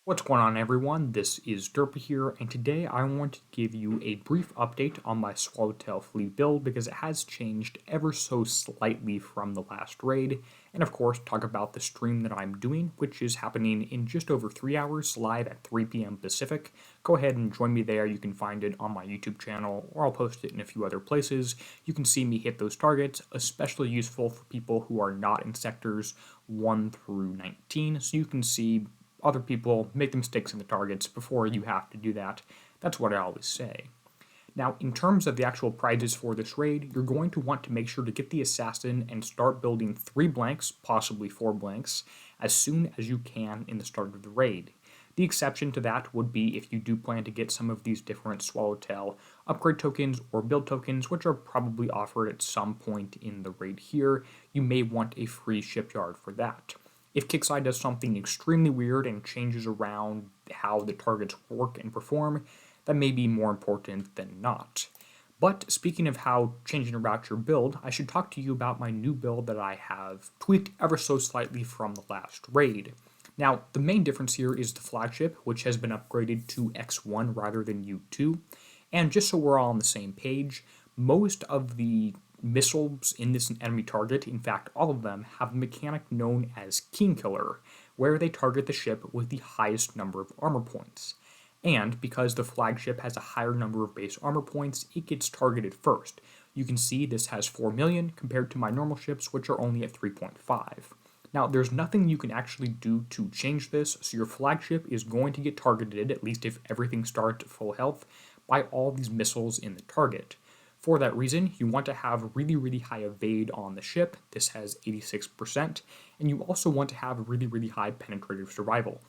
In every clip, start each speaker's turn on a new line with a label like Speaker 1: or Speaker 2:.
Speaker 1: What's going on, everyone? This is Derpy here, and today I want to give you a brief update on my Swallowtail fleet build because it has changed ever so slightly from the last raid, and of course talk about the stream that I'm doing, which is happening in just over 3 hours live at 3 p.m. Pacific. Go ahead and join me there. You can find it on my YouTube channel, or I'll post it in a few other places. You can see me hit those targets, especially useful for people who are not in sectors 1 through 19, so you can see other people make the mistakes in the targets before you have to do that. That's what I always say. Now, in terms of the actual prizes for this raid, you're going to want to make sure to get the assassin and start building 3 blanks, possibly 4 blanks, as soon as you can in the start of the raid. The exception to that would be if you do plan to get some of these different Swallowtail upgrade tokens or build tokens, which are probably offered at some point in the raid here. You may want a free shipyard for that. If Kixeye does something extremely weird and changes around how the targets work and perform, that may be more important than not. But speaking of how changing about your build, I should talk to you about my new build that I have tweaked ever so slightly from the last raid. Now, the main difference here is the flagship, which has been upgraded to X1 rather than U2. And just so we're all on the same page, most of the missiles in this enemy target, in fact all of them, have a mechanic known as King Killer, where they target the ship with the highest number of armor points. And because the flagship has a higher number of base armor points, it gets targeted first. You can see this has 4 million compared to my normal ships, which are only at 3.5. Now, there's nothing you can actually do to change this, so your flagship is going to get targeted, at least if everything starts at full health, by all these missiles in the target. For that reason, you want to have really high evade on the ship. This has 86%, and you also want to have really high penetrative survival.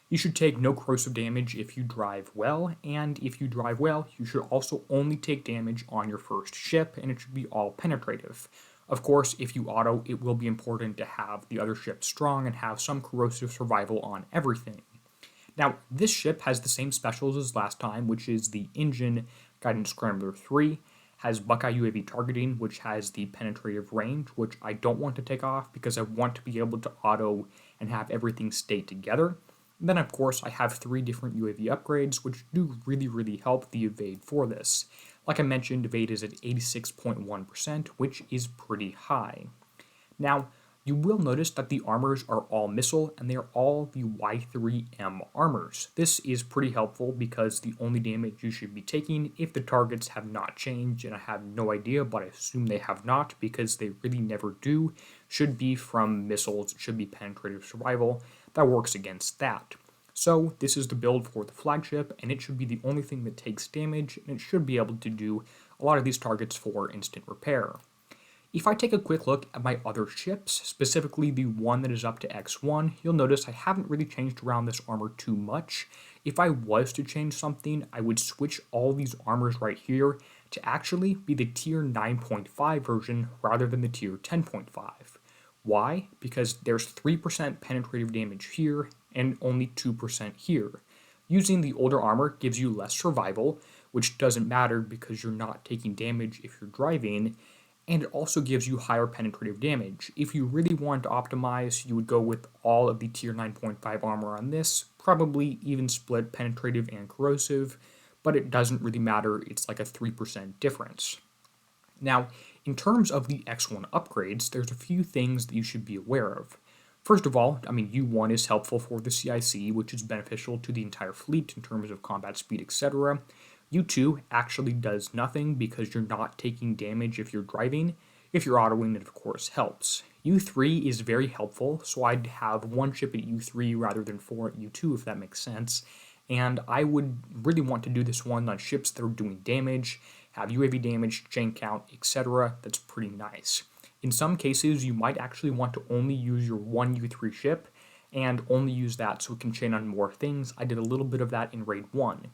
Speaker 1: You should take no corrosive damage if you drive well, and if you drive well, you should also only take damage on your first ship, and it should be all penetrative. Of course, if you auto, it will be important to have the other ship strong and have some corrosive survival on everything. Now, this ship has the same specials as last time, which is the Engine Guidance Scrambler 3, has Buckeye UAV targeting, which has the penetrative range, which I don't want to take off because I want to be able to auto and have everything stay together. And then, of course, I have 3 different UAV upgrades, which do really help the evade for this. Like I mentioned, evade is at 86.1%, which is pretty high. Now, you will notice that the armors are all missile, and they are all the Y3M armors. This is pretty helpful because the only damage you should be taking, if the targets have not changed, and I have no idea, but I assume they have not because they really never do, should be from missiles, should be penetrative survival. That works against that. So this is the build for the flagship, and it should be the only thing that takes damage, and it should be able to do a lot of these targets for instant repair. If I take a quick look at my other ships, specifically the one that is up to X1, you'll notice I haven't really changed around this armor too much. If I was to change something, I would switch all these armors right here to actually be the tier 9.5 version rather than the tier 10.5. Why? Because there's 3% penetrative damage here and only 2% here. Using the older armor gives you less survival, which doesn't matter because you're not taking damage if you're driving, and it also gives you higher penetrative damage. If you really want to optimize, you would go with all of the tier 9.5 armor on this, probably even split penetrative and corrosive, but it doesn't really matter, it's like a 3% difference. Now, in terms of the X1 upgrades, there's a few things that you should be aware of. First of all, U1 is helpful for the CIC, which is beneficial to the entire fleet in terms of combat speed, etc. U2 actually does nothing because you're not taking damage if you're driving. If you're autoing, it of course helps. U3 is very helpful, so I'd have 1 ship at U3 rather than 4 at U2 if that makes sense. And I would really want to do this one on ships that are doing damage, have UAV damage, chain count, etc. That's pretty nice. In some cases, you might actually want to only use your 1 U3 ship and only use that so it can chain on more things. I did a little bit of that in Raid 1.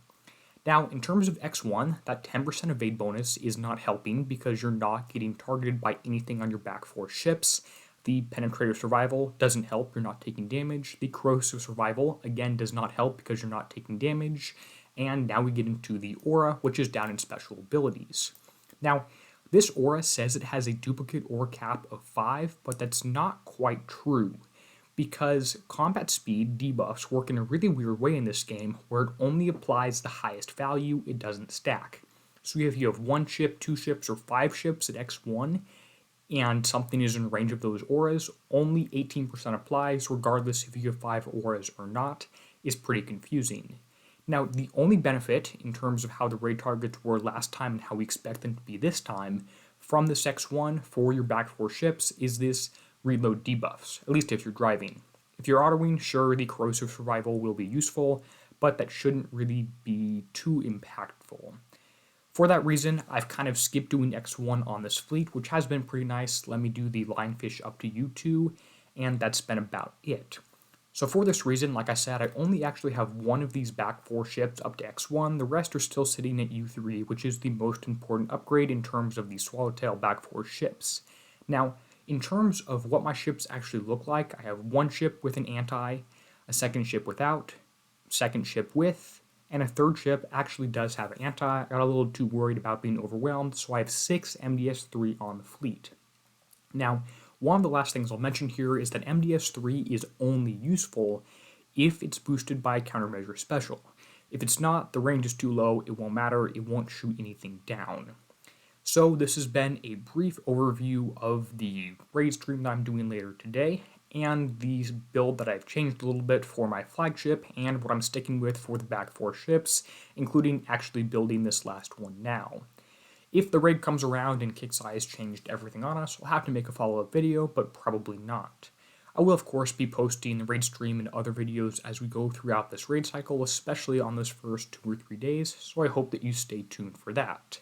Speaker 1: Now, in terms of X1, that 10% evade bonus is not helping because you're not getting targeted by anything on your back 4 ships. The penetrative survival doesn't help, you're not taking damage. The corrosive survival, again, does not help because you're not taking damage. And now we get into the aura, which is down in special abilities. Now, this aura says it has a duplicate aura cap of 5, but that's not quite true. because combat speed debuffs work in a really weird way in this game where it only applies the highest value, it doesn't stack. So if you have 1 ship, 2 ships, or 5 ships at X1, and something is in range of those auras, only 18% applies, regardless if you have 5 auras or not, is pretty confusing. Now, the only benefit, in terms of how the raid targets were last time and how we expect them to be this time, from this X1 for your back 4 ships is this reload debuffs, at least if you're driving. If you're autoing, sure, the corrosive survival will be useful, but that shouldn't really be too impactful. For that reason, I've kind of skipped doing X1 on this fleet, which has been pretty nice. Let me do the lionfish up to U2, and that's been about it. So for this reason, like I said, I only actually have one of these back 4 ships up to X1. The rest are still sitting at U3, which is the most important upgrade in terms of the Swallowtail back 4 ships. Now, in terms of what my ships actually look like, I have one ship with an anti, a second ship without, second ship with, and a third ship actually does have anti. I got a little too worried about being overwhelmed, so I have 6 MDS3 on the fleet. Now, one of the last things I'll mention here is that MDS3 is only useful if it's boosted by countermeasure special. If it's not, the range is too low, it won't matter, it won't shoot anything down. So this has been a brief overview of the raid stream that I'm doing later today, and the build that I've changed a little bit for my flagship, and what I'm sticking with for the back 4 ships, including actually building this last one now. If the raid comes around and Kixeye has changed everything on us, I'll have to make a follow-up video, but probably not. I will of course be posting the raid stream and other videos as we go throughout this raid cycle, especially on those first 2 or 3 days, so I hope that you stay tuned for that.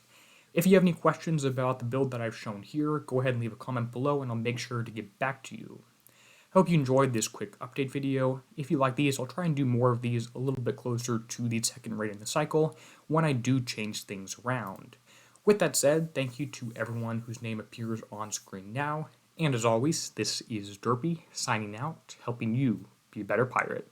Speaker 1: If you have any questions about the build that I've shown here, go ahead and leave a comment below and I'll make sure to get back to you. I hope you enjoyed this quick update video. If you like these, I'll try and do more of these a little bit closer to the second raid in the cycle when I do change things around. With that said, thank you to everyone whose name appears on screen now, and as always, this is Derpy, signing out, helping you be a better pirate.